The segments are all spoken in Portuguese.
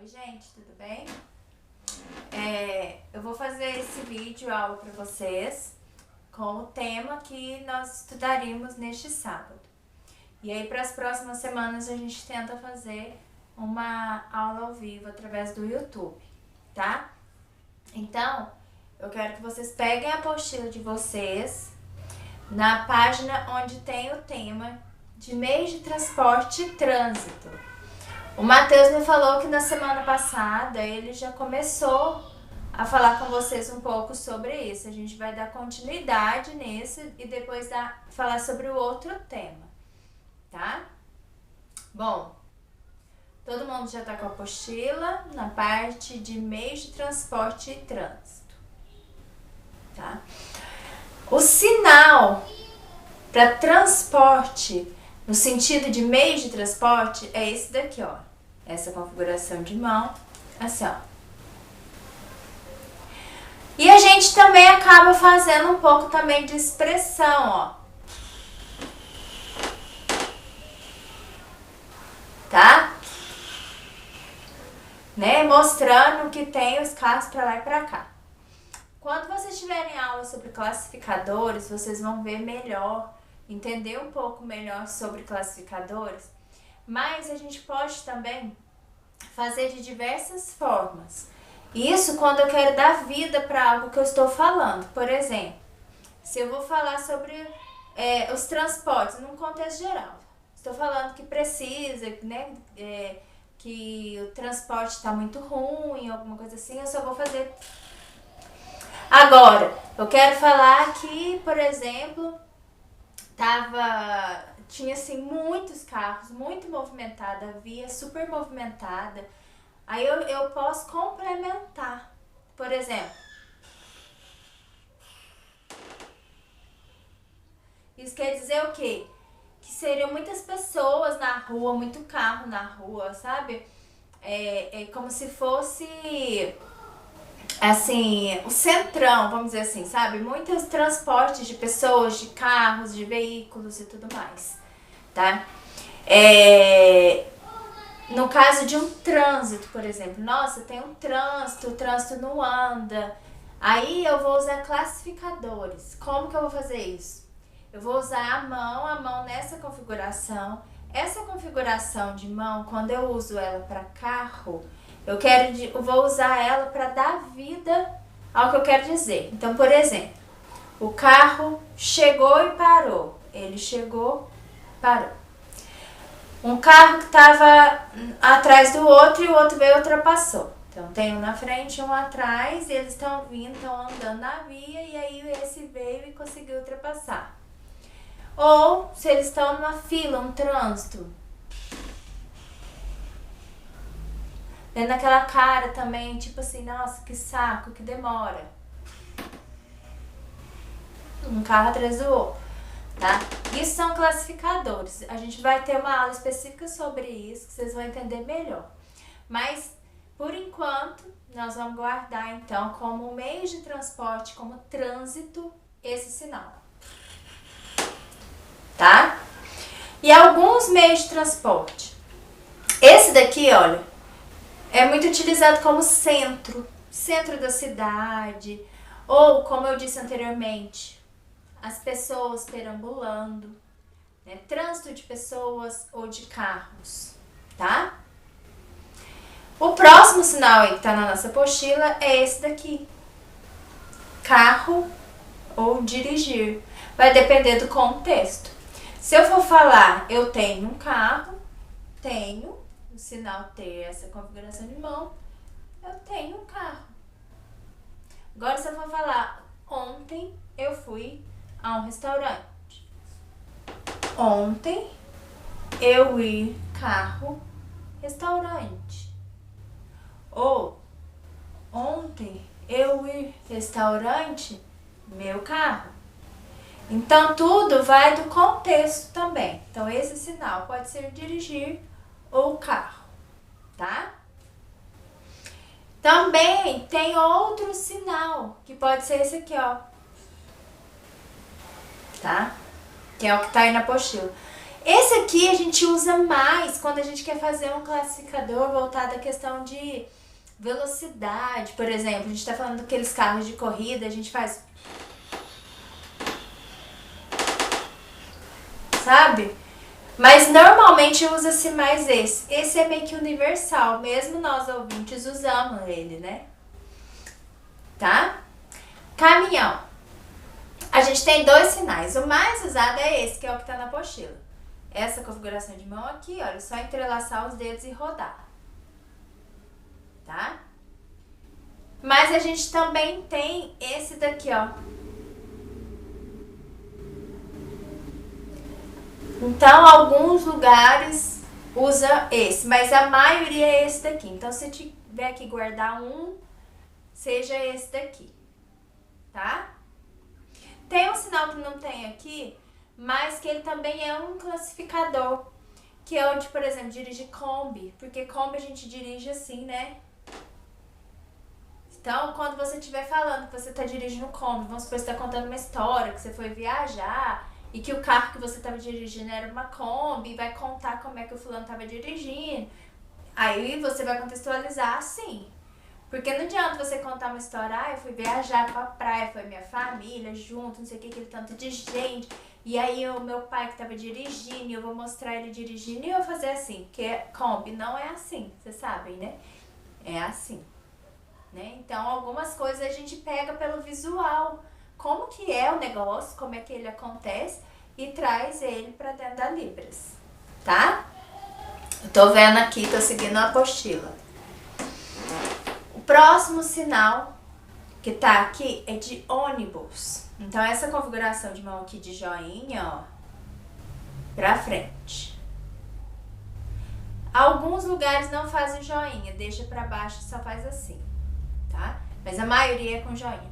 Oi gente, tudo bem? Eu vou fazer esse vídeo aula para vocês com o tema que nós estudaríamos neste sábado. E aí para as próximas semanas a gente tenta fazer uma aula ao vivo através do YouTube, tá? Então, eu quero que vocês peguem a apostila de vocês na página onde tem o tema de meios de transporte e trânsito. O Matheus me falou que na semana passada ele já começou a falar com vocês um pouco sobre isso. A gente vai dar continuidade nisso e depois falar sobre o outro tema, tá? Bom, todo mundo já está com a apostila na parte de meios de transporte e trânsito, tá? O sinal para transporte, no sentido de meios de transporte, é esse daqui, ó. Essa configuração de mão, assim, ó. E a gente também acaba fazendo um pouco também de expressão, ó. Tá? Né? Mostrando que tem os carros para lá e para cá. Quando vocês tiverem aula sobre classificadores, vocês vão ver melhor, entender um pouco melhor sobre classificadores, mas a gente pode também fazer de diversas formas. Isso quando eu quero dar vida para algo que eu estou falando. Por exemplo, se eu vou falar sobre os transportes num contexto geral, estou falando que precisa, né, que o transporte está muito ruim, alguma coisa assim, eu só vou fazer. Agora, eu quero falar que, por exemplo, tinha assim muitos carros, muito movimentada, a via super movimentada. Aí eu posso complementar. Por exemplo, isso quer dizer o quê? Que seriam muitas pessoas na rua, muito carro na rua, sabe? É como se fosse, assim, o centrão, vamos dizer assim, sabe? Muitos transportes de pessoas, de carros, de veículos e tudo mais, tá? No caso de um trânsito, por exemplo, nossa, tem um trânsito, o trânsito não anda. Aí eu vou usar classificadores. Como que eu vou fazer isso? Eu vou usar a mão nessa configuração. Essa configuração de mão, quando eu uso ela para carro, eu vou usar ela para dar vida ao que eu quero dizer. Então, por exemplo, o carro chegou e parou. Ele chegou, parou. Um carro que estava atrás do outro e o outro veio e ultrapassou. Então tem um na frente e um atrás e eles estão vindo, estão andando na via e aí esse veio e conseguiu ultrapassar. Ou se eles estão numa fila, um trânsito. Dentro daquela cara também, tipo assim, nossa, que saco, que demora. Um carro atrás do outro. Tá? Isso são classificadores. A gente vai ter uma aula específica sobre isso, que vocês vão entender melhor. Mas, por enquanto, nós vamos guardar, então, como meio de transporte, como trânsito, esse sinal. Tá? E alguns meios de transporte. Esse daqui, olha, é muito utilizado como centro da cidade, ou, como eu disse anteriormente, as pessoas perambulando, né? Trânsito de pessoas ou de carros, tá? O próximo sinal aí que tá na nossa apostila é esse daqui. Carro ou dirigir. Vai depender do contexto. Se eu for falar, eu tenho um carro, tenho o sinal ter essa configuração de mão, eu tenho um carro. Agora, se eu for falar, ontem eu fui a um restaurante. Ontem eu ir carro, restaurante. Ou ontem eu ir restaurante, meu carro. Então tudo vai do contexto também. Então esse sinal pode ser dirigir ou carro, tá? Também tem outro sinal que pode ser esse aqui, ó. Tá? Que é o que tá aí na apostila. Esse aqui a gente usa mais quando a gente quer fazer um classificador voltado à questão de velocidade. Por exemplo, a gente está falando daqueles carros de corrida, a gente faz... Sabe? Mas normalmente usa-se mais esse. Esse é meio que universal, mesmo nós ouvintes usamos ele, né? Tá? Caminhão. A gente tem 2 sinais. O mais usado é esse, que é o que tá na apostila. Essa configuração de mão aqui, olha, só entrelaçar os dedos e rodar. Tá? Mas a gente também tem esse daqui, ó. Então, alguns lugares usa esse, mas a maioria é esse daqui. Então, se tiver que guardar um, seja esse daqui, tá? Tem um sinal que não tem aqui, mas que ele também é um classificador, que é onde, por exemplo, dirige Kombi, porque Kombi a gente dirige assim, né? Então, quando você estiver falando que você está dirigindo Kombi, vamos supor que você está contando uma história, que você foi viajar e que o carro que você estava dirigindo era uma Kombi, e vai contar como é que o fulano estava dirigindo. Aí você vai contextualizar assim. Porque não adianta você contar uma história, eu fui viajar pra praia, foi minha família junto, não sei o que, aquele tanto de gente. E aí o meu pai que tava dirigindo, e eu vou mostrar ele dirigindo e eu vou fazer assim. Porque Kombi não é assim, vocês sabem, né? É assim. Né? Então algumas coisas a gente pega pelo visual. Como que é o negócio, como é que ele acontece e traz ele pra dentro da Libras. Tá? Eu tô vendo aqui, tô seguindo a apostila. O próximo sinal que tá aqui é de ônibus. Então essa configuração de mão aqui de joinha, ó, pra frente. Alguns lugares não fazem joinha, deixa pra baixo e só faz assim, tá? Mas a maioria é com joinha.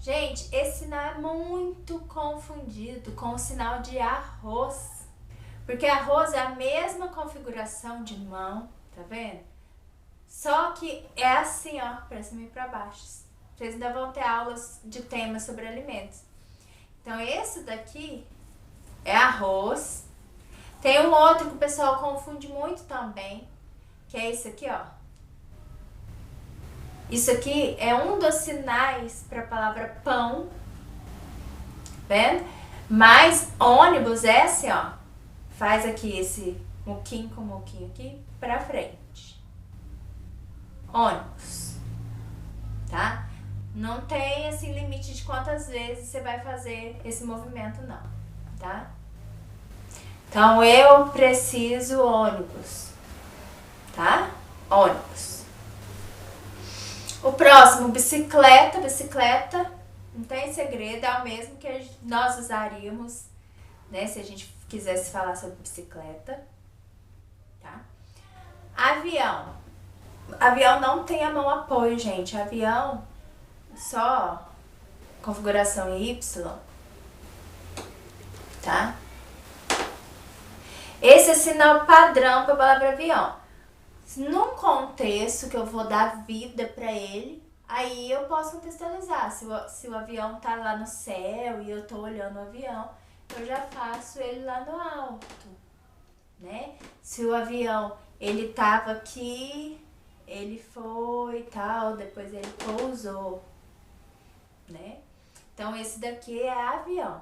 Gente, esse sinal é muito confundido com o sinal de arroz. Porque arroz é a mesma configuração de mão, tá vendo? Só que é assim, ó, pra cima e pra baixo. Vocês ainda vão ter aulas de temas sobre alimentos. Então, esse daqui é arroz. Tem um outro que o pessoal confunde muito também, que é esse aqui, ó. Isso aqui é um dos sinais para a palavra pão, vendo? Mas ônibus é assim, ó. Faz aqui esse muquinho com muquinho aqui pra frente. Ônibus, tá? Não tem assim limite de quantas vezes você vai fazer esse movimento, não, tá? Então eu preciso ônibus, tá? Ônibus. O próximo, bicicleta. Bicicleta não tem segredo, é o mesmo que nós usaríamos, né, se a gente quisesse falar sobre bicicleta, tá? Avião. Avião não tem a mão apoio, gente. Avião só configuração Y, tá? Esse é sinal padrão para a palavra avião. Num contexto que eu vou dar vida para ele, aí eu posso contextualizar. Se o avião tá lá no céu e eu tô olhando o avião, eu já faço ele lá no alto, né? Se o avião, ele tava aqui, ele foi e tal, depois ele pousou, né? Então, esse daqui é avião.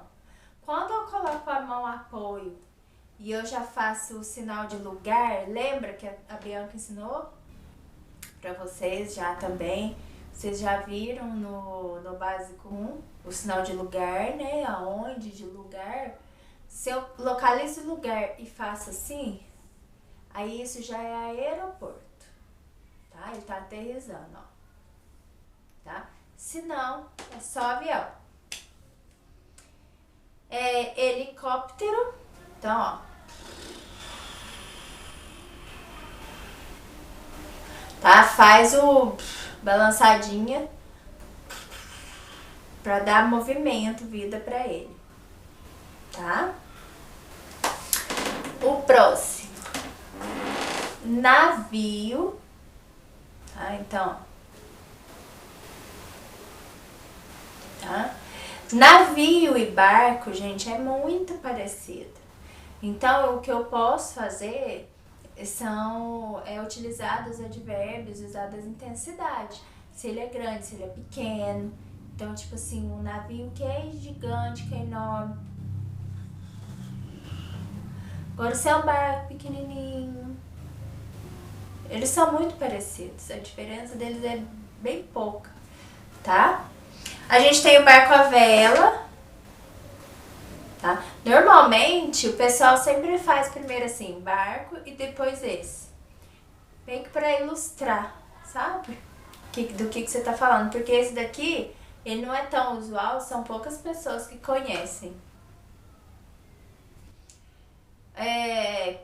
Quando eu coloco a mão apoio e eu já faço o sinal de lugar, lembra que a Bianca ensinou pra vocês já também? Vocês já viram no básico 1 o sinal de lugar, né? Aonde, de lugar. Se eu localizo o lugar e faço assim, aí isso já é aeroporto, tá? Ele tá aterrissando, ó. Tá? Se não, é só avião. É helicóptero. Então, ó. Tá? Faz o balançadinha pra dar movimento, vida pra ele. Tá? O próximo. Navio. Tá? Então, tá? Navio e barco, gente, é muito parecido. Então, o que eu posso fazer são utilizar os advérbios, usar as intensidades. Se ele é grande, se ele é pequeno. Então, tipo assim, um navio que é gigante, que é enorme. Agora, se é um barco pequenininho. Eles são muito parecidos. A diferença deles é bem pouca, tá? A gente tem o barco à vela, tá? Normalmente, o pessoal sempre faz primeiro assim, barco e depois esse. Meio que pra ilustrar, sabe? Do que você tá falando. Porque esse daqui, ele não é tão usual, são poucas pessoas que conhecem.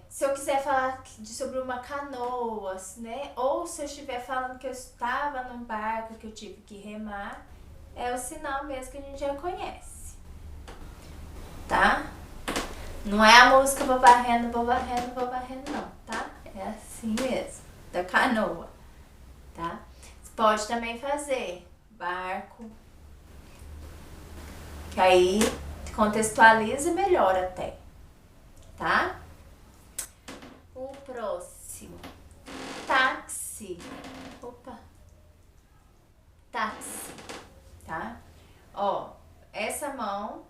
Se eu quiser falar sobre uma canoa, né? Ou se eu estiver falando que eu estava num barco que eu tive que remar, é o sinal mesmo que a gente já conhece, tá? Não é a música vou varrendo, vou varrendo, vou varrendo, não, tá? É assim mesmo, da canoa, tá? Você pode também fazer barco, que aí contextualiza melhor até, tá? O próximo, táxi. Opa, táxi, tá? Ó, essa mão,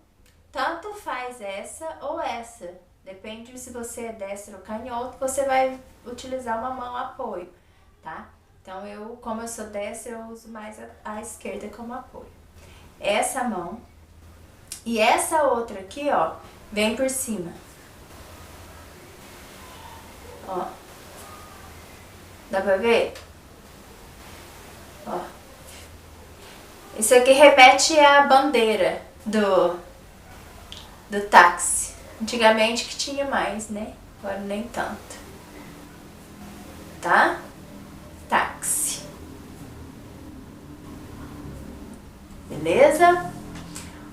tanto faz essa ou essa. Depende se você é destro ou canhoto, você vai utilizar uma mão apoio, tá? Então, como eu sou destra, eu uso mais a esquerda como apoio. Essa mão e essa outra aqui, ó, vem por cima. Ó. Dá pra ver? Ó. Isso aqui remete à bandeira do táxi. Antigamente que tinha mais, né? Agora nem tanto. Tá? Táxi. Beleza?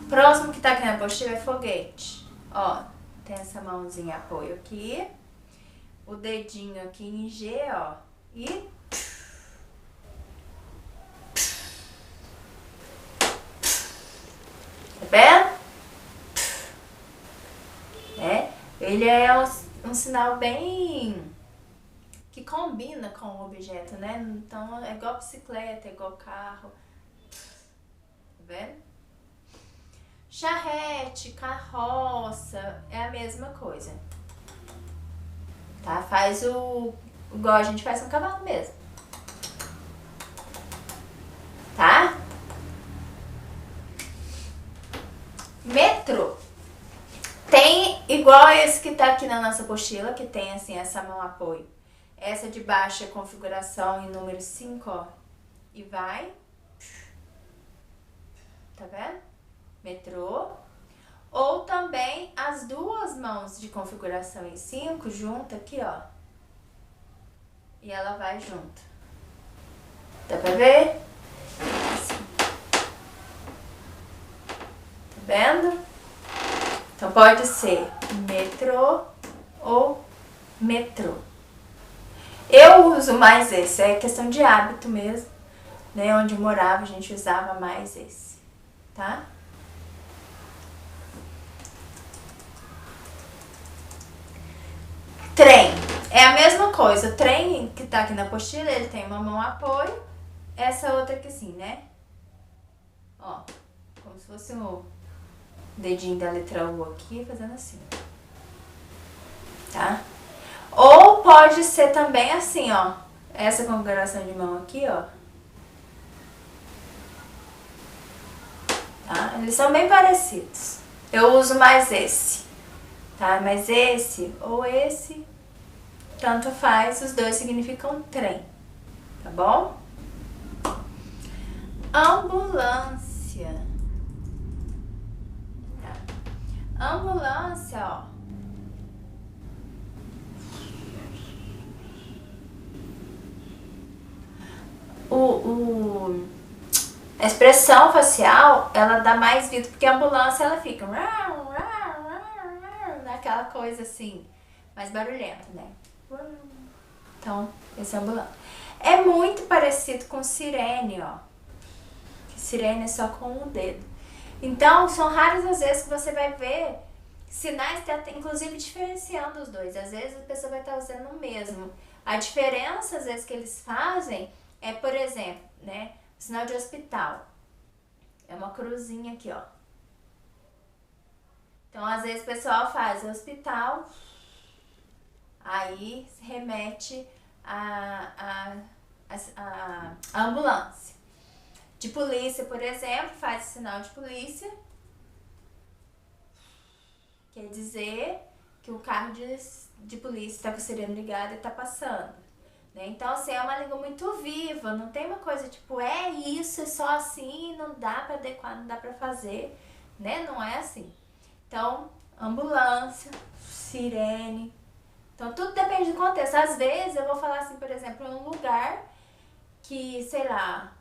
Próximo que tá aqui na apostila é foguete. Ó, tem essa mãozinha apoio aqui. O dedinho aqui em G, ó. E... tá vendo? Ele é um sinal bem... que combina com o objeto, né? Então, é igual bicicleta, é igual carro. Tá vendo? Charrete, carroça, é a mesma coisa. Tá? Faz igual a gente faz com o cavalo mesmo. Tá? Metrô. Tem igual esse que tá aqui na nossa apostila, que tem assim essa mão apoio. Essa de baixo é configuração em número 5, ó. E vai. Tá vendo? Metrô. Ou também as duas mãos de configuração em 5 junto aqui, ó. E ela vai junto. Dá pra ver? Assim. Tá vendo? Então pode ser metrô ou metrô. Eu uso mais esse, é questão de hábito mesmo, né? Onde eu morava a gente usava mais esse, tá? Trem, é a mesma coisa. O trem que tá aqui na apostila, ele tem uma mão apoio, essa outra aqui assim, né? Ó, como se fosse o dedinho da letra U aqui, fazendo assim, tá? Ou pode ser também assim, ó, essa configuração de mão aqui, ó. Tá? Eles são bem parecidos. Eu uso mais esse, tá? Mas esse ou esse, tanto faz, os dois significam trem, tá bom? Ambulância. Tá. Ambulância, ó. A expressão facial, ela dá mais vida, porque a ambulância, ela fica naquela coisa assim, mais barulhenta, né? Então, esse é ambulância. É muito parecido com sirene, ó. Que sirene é só com o dedo. Então, são raras as vezes que você vai ver Sinais tá inclusive diferenciando os dois. Às vezes a pessoa vai estar usando o mesmo. A diferença, às vezes, que eles fazem é, por exemplo, né? Sinal de hospital. É uma cruzinha aqui, ó. Então, às vezes o pessoal faz hospital, aí remete a ambulância. De polícia, por exemplo, faz o sinal de polícia. Quer dizer que o carro de polícia está com a sirene ligada e está passando. Né? Então, assim, é uma língua muito viva. Não tem uma coisa tipo, é isso, é só assim, não dá para adequar, não dá para fazer. Né? Não é assim. Então, ambulância, sirene. Então, tudo depende do contexto. Às vezes, eu vou falar assim, por exemplo, em um lugar que, sei lá,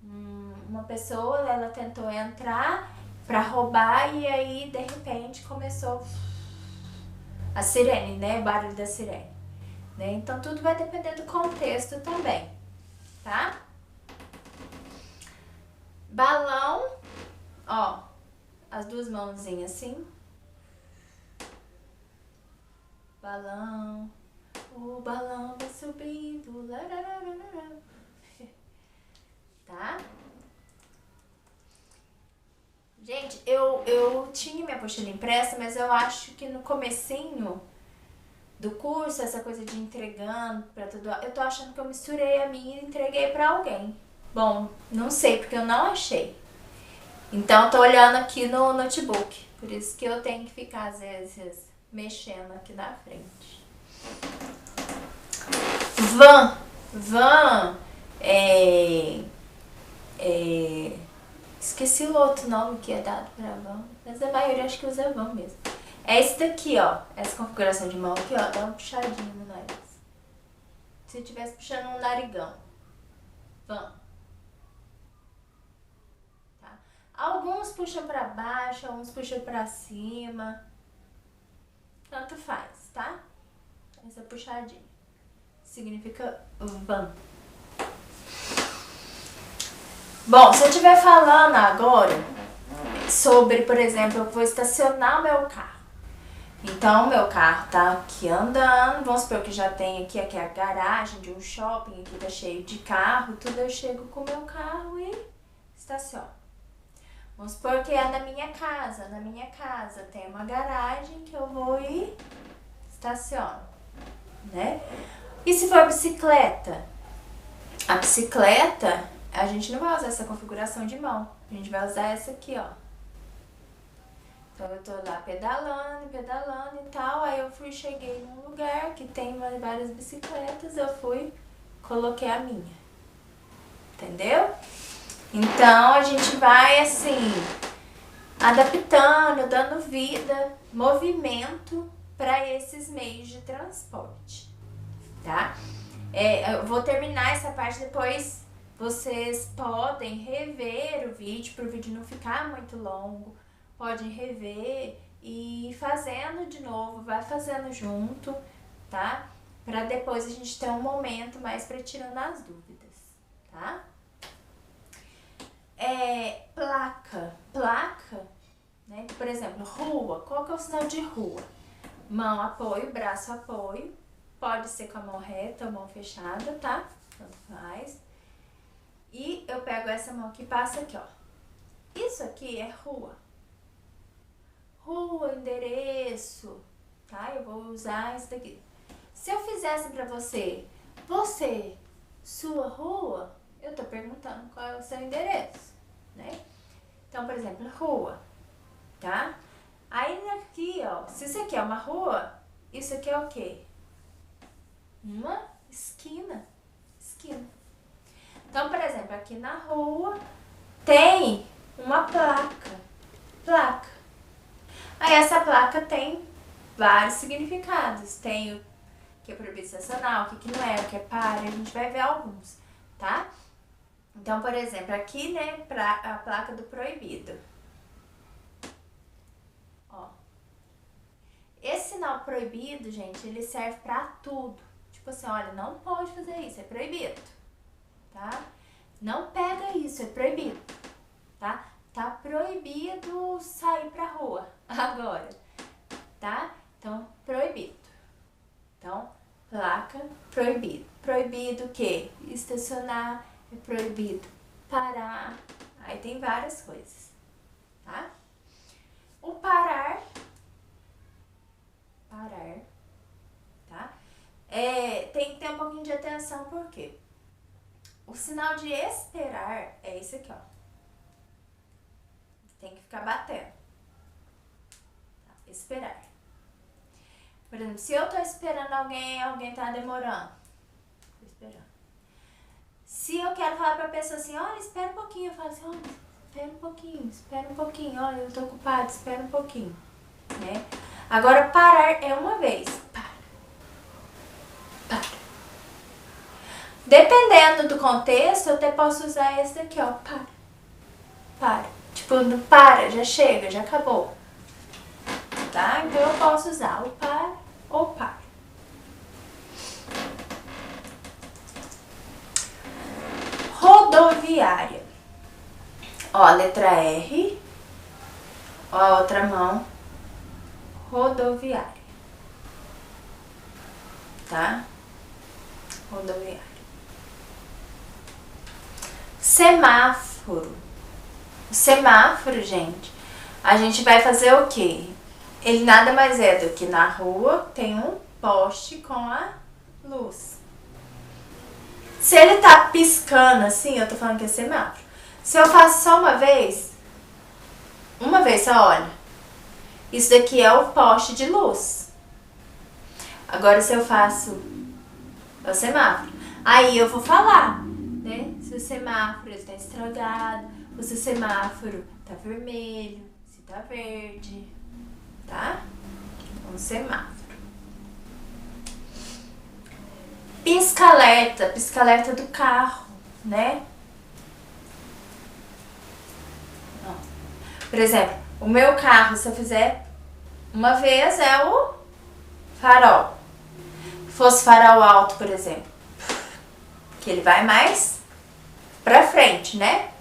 uma pessoa, ela tentou entrar pra roubar e aí, de repente, começou a sirene, né? O barulho da sirene. Né? Então, tudo vai depender do contexto também, tá? Balão, ó, as duas mãozinhas assim. Balão, o balão vai subindo, larararara. Tá? Gente, eu tinha minha apostila impressa, mas eu acho que no comecinho do curso, essa coisa de entregando pra tudo, eu tô achando que eu misturei a minha e entreguei pra alguém. Bom, não sei, porque eu não achei. Então, tô olhando aqui no notebook, por isso que eu tenho que ficar, às vezes, mexendo aqui na frente. Van, esqueci o outro nome que é dado pra van, mas a maioria acho que usa van mesmo. É esse daqui, ó, essa configuração de mão aqui, ó, dá uma puxadinha no nariz. Se eu estivesse puxando um narigão. Van. Tá? Alguns puxam pra baixo, alguns puxam pra cima. Tanto faz, tá? Essa puxadinha significa van. Bom, se eu estiver falando agora sobre, por exemplo, eu vou estacionar o meu carro. Então, meu carro tá aqui andando, vamos supor que já tem aqui é a garagem de um shopping, aqui tá cheio de carro, tudo, eu chego com o meu carro e estaciono. Vamos supor que é na minha casa tem uma garagem que eu vou e estaciono, né? E se for bicicleta? A bicicleta, a gente não vai usar essa configuração de mão, a gente vai usar essa aqui, ó. Então, eu tô lá pedalando e tal, aí eu cheguei num lugar que tem várias bicicletas, eu coloquei a minha, entendeu? Então, a gente vai, assim, adaptando, dando vida, movimento para esses meios de transporte, tá? Eu vou terminar essa parte, depois vocês podem rever o vídeo, para o vídeo não ficar muito longo. Pode rever e ir fazendo de novo, vai fazendo junto, tá? Pra depois a gente ter um momento mais pra tirando as dúvidas, tá? Placa, né? Por exemplo, rua, qual que é o sinal de rua? Mão, apoio, braço, apoio, pode ser com a mão reta ou mão fechada, tá? Tanto faz. E eu pego essa mão que passa aqui, ó. Isso aqui é rua. Rua, endereço, tá? Eu vou usar isso daqui. Se eu fizesse pra você, sua rua, eu tô perguntando qual é o seu endereço, né? Então, por exemplo, rua, tá? Aí aqui, ó, se isso aqui é uma rua, isso aqui é o quê? Uma esquina. Então, por exemplo, aqui na rua tem uma placa. Aí essa placa tem vários significados. Tem o que é proibido estacionar, o que não é, o que é para, a gente vai ver alguns, tá? Então, por exemplo, aqui, né, a placa do proibido. Ó. Esse sinal proibido, gente, ele serve pra tudo. Tipo assim, olha, não pode fazer isso, é proibido, tá? Não pega isso, é proibido, tá? Tá proibido sair pra rua agora. tá? Então, proibido. Então, placa, proibido. Proibido o quê? Estacionar, é proibido parar. Aí tem várias coisas, tá? O parar, tá? Tem que ter um pouquinho de atenção, por quê? O sinal de esperar é esse aqui, ó. Tem que ficar batendo. Tá? Esperar. Por exemplo, se eu tô esperando alguém tá demorando. Tô esperando. Se eu quero falar pra pessoa assim, olha, espera um pouquinho. Eu falo assim, olha, espera um pouquinho. Olha, eu tô ocupado, espera um pouquinho. Né? Agora, parar é uma vez. Para. Dependendo do contexto, eu até posso usar esse daqui, ó. Para. Tipo, no para, já chega, já acabou. Tá? Então eu posso usar o para ou para. Rodoviária. Ó, a letra R. Ó, a outra mão. Rodoviária. Tá? Rodoviária. Semáforo. O semáforo, gente, a gente vai fazer o quê? Ele nada mais é do que na rua tem um poste com a luz. Se ele tá piscando assim, eu tô falando que é semáforo. Se eu faço só uma vez só, olha. Isso daqui é o poste de luz. Agora se eu faço o semáforo, aí eu vou falar, né? Se o semáforo ele tá estragado, ou se o semáforo tá vermelho, se tá verde, tá? Um semáforo. Pisca-alerta do carro, né? Por exemplo, o meu carro, se eu fizer uma vez, é o farol. Se fosse farol alto, por exemplo, que ele vai mais pra frente, né?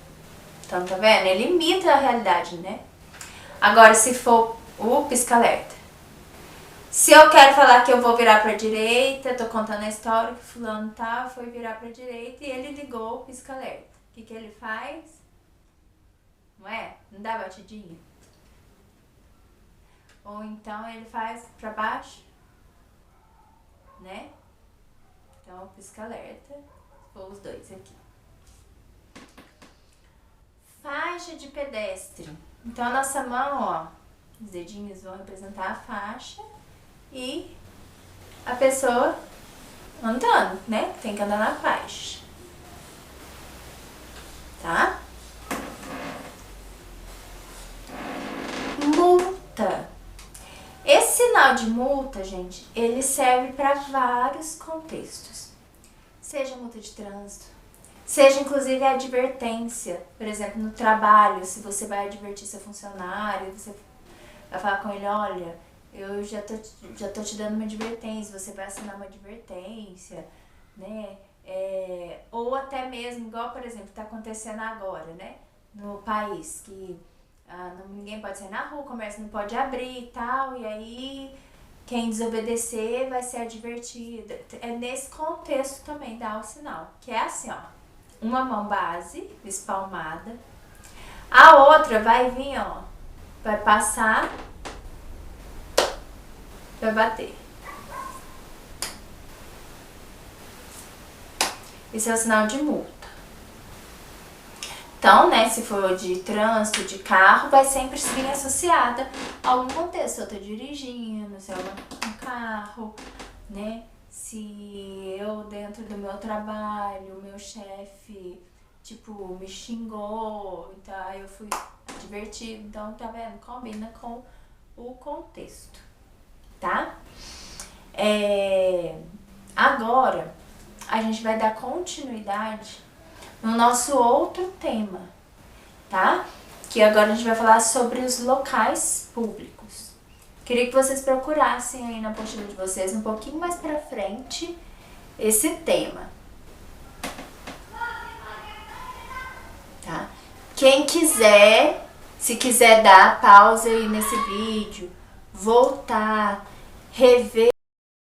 Então, tá vendo? Ele imita a realidade, né? Agora, se for o pisca-alerta. Se eu quero falar que eu vou virar pra direita, tô contando a história que fulano tá, foi virar pra direita e ele ligou o pisca-alerta. O que ele faz? Não é? Não dá batidinha? Ou então ele faz pra baixo, né? Então, pisca-alerta, os dois aqui. Faixa de pedestre. Então, a nossa mão, ó, os dedinhos vão representar a faixa e a pessoa andando, né? Tem que andar na faixa. Tá? Multa. Esse sinal de multa, gente, ele serve para vários contextos. Seja multa de trânsito, seja inclusive a advertência. Por exemplo, no trabalho, se você vai advertir seu funcionário, você vai falar com ele, olha, eu já tô te dando uma advertência, você vai assinar uma advertência, né? Ou até mesmo, igual, por exemplo, tá acontecendo agora, né? No país, que ninguém pode sair na rua, o comércio não pode abrir e tal, e aí quem desobedecer vai ser advertido. É nesse contexto também dá o sinal, que é assim, ó, uma mão base, espalmada, a outra vai vir, ó, vai passar, vai bater. Esse é o sinal de multa. Então, né, se for de trânsito, de carro, vai sempre vir associada a algum contexto. Se eu tô dirigindo, se é um carro, né? Se eu, dentro do meu trabalho, o meu chefe, tipo, me xingou, então aí eu fui advertido. Então, tá vendo? Combina com o contexto, tá? Agora, a gente vai dar continuidade no nosso outro tema, tá? Que agora a gente vai falar sobre os locais públicos. Queria que vocês procurassem aí na apostila de vocês um pouquinho mais pra frente esse tema. Tá? Quem quiser, se quiser dar pausa aí nesse vídeo, voltar, rever